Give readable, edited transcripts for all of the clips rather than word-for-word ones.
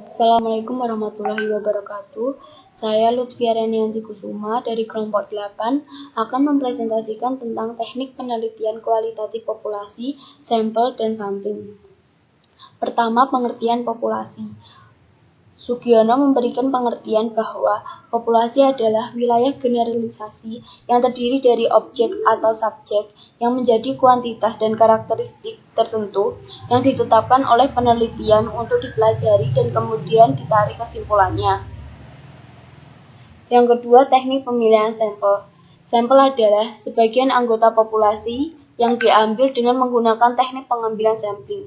Assalamualaikum warahmatullahi wabarakatuh. Saya Lutfia Renianti Kusuma dari kelompok 8 akan mempresentasikan tentang teknik penelitian kualitatif populasi, sampel, dan sampling. Pertama, pengertian populasi. Sugiono memberikan pengertian bahwa populasi adalah wilayah generalisasi yang terdiri dari objek atau subjek yang menjadi kuantitas dan karakteristik tertentu yang ditetapkan oleh penelitian untuk dipelajari dan kemudian ditarik kesimpulannya. Yang kedua, teknik pemilihan sampel. Sampel adalah sebagian anggota populasi yang diambil dengan menggunakan teknik pengambilan sampling.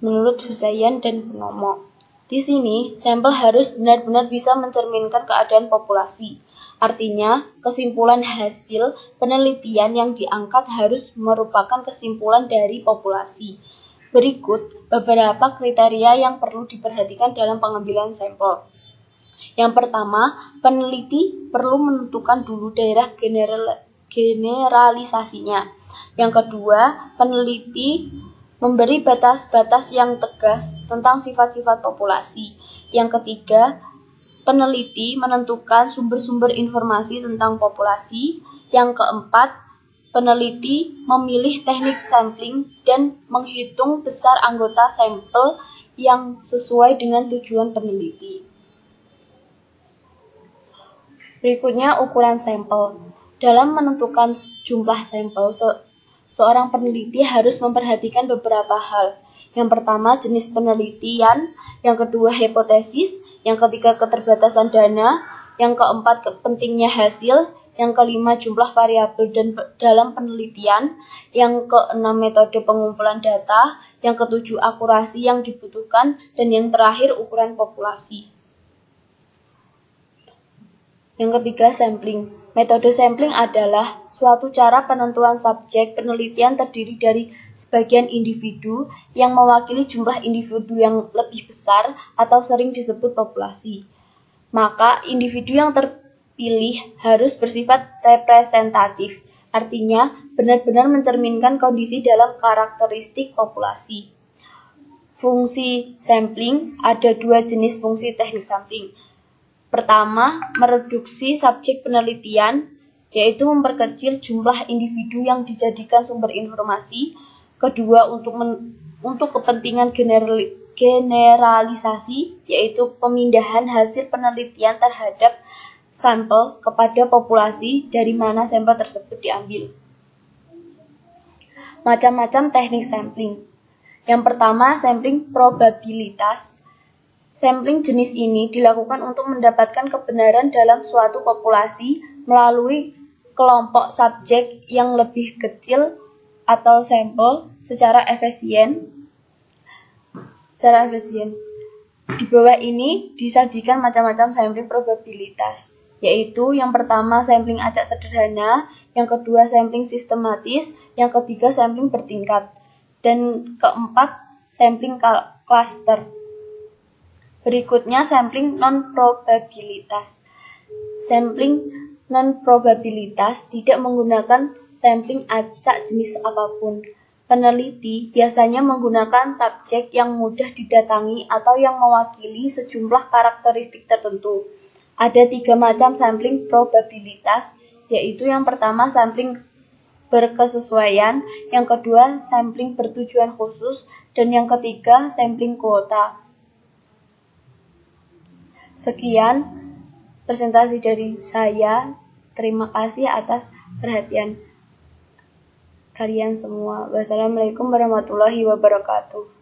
Menurut Hussain dan Purnomo. Di sini, sampel harus benar-benar bisa mencerminkan keadaan populasi. Artinya, kesimpulan hasil penelitian yang diangkat harus merupakan kesimpulan dari populasi. Berikut beberapa kriteria yang perlu diperhatikan dalam pengambilan sampel. Yang pertama, peneliti perlu menentukan dulu daerah generalisasinya. Yang kedua, peneliti memberi batas-batas yang tegas tentang sifat-sifat populasi. Yang ketiga, peneliti menentukan sumber-sumber informasi tentang populasi. Yang keempat, peneliti memilih teknik sampling dan menghitung besar anggota sampel yang sesuai dengan tujuan peneliti. Berikutnya, ukuran sampel. Dalam menentukan jumlah sampel, seorang peneliti harus memperhatikan beberapa hal. Yang pertama, jenis penelitian. Yang kedua, hipotesis. Yang ketiga, keterbatasan dana. Yang keempat, pentingnya hasil. Yang kelima, jumlah variabel dalam penelitian. Yang keenam, metode pengumpulan data. Yang ketujuh, akurasi yang dibutuhkan. Dan yang terakhir, ukuran populasi. Yang ketiga, sampling. Metode sampling adalah suatu cara penentuan subjek penelitian terdiri dari sebagian individu yang mewakili jumlah individu yang lebih besar atau sering disebut populasi. Maka individu yang terpilih harus bersifat representatif, artinya benar-benar mencerminkan kondisi dalam karakteristik populasi. Fungsi sampling, ada dua jenis fungsi teknik sampling. Pertama, mereduksi subjek penelitian, yaitu memperkecil jumlah individu yang dijadikan sumber informasi. Kedua, untuk kepentingan generalisasi, yaitu pemindahan hasil penelitian terhadap sampel kepada populasi dari mana sampel tersebut diambil. Macam-macam teknik sampling. Yang pertama, sampling probabilitas. Sampling jenis ini dilakukan untuk mendapatkan kebenaran dalam suatu populasi melalui kelompok subjek yang lebih kecil atau sampel secara efisien. Di bawah ini disajikan macam-macam sampling probabilitas, yaitu yang pertama sampling acak sederhana, yang kedua sampling sistematis, yang ketiga sampling bertingkat, dan keempat sampling cluster. Berikutnya, sampling non-probabilitas. Sampling non-probabilitas tidak menggunakan sampling acak jenis apapun. Peneliti biasanya menggunakan subjek yang mudah didatangi atau yang mewakili sejumlah karakteristik tertentu. Ada 3 macam sampling probabilitas, yaitu yang pertama sampling berkesesuaian, yang kedua sampling bertujuan khusus, dan yang ketiga sampling kuota. Sekian presentasi dari saya. Terima kasih atas perhatian kalian semua. Wassalamualaikum warahmatullahi wabarakatuh.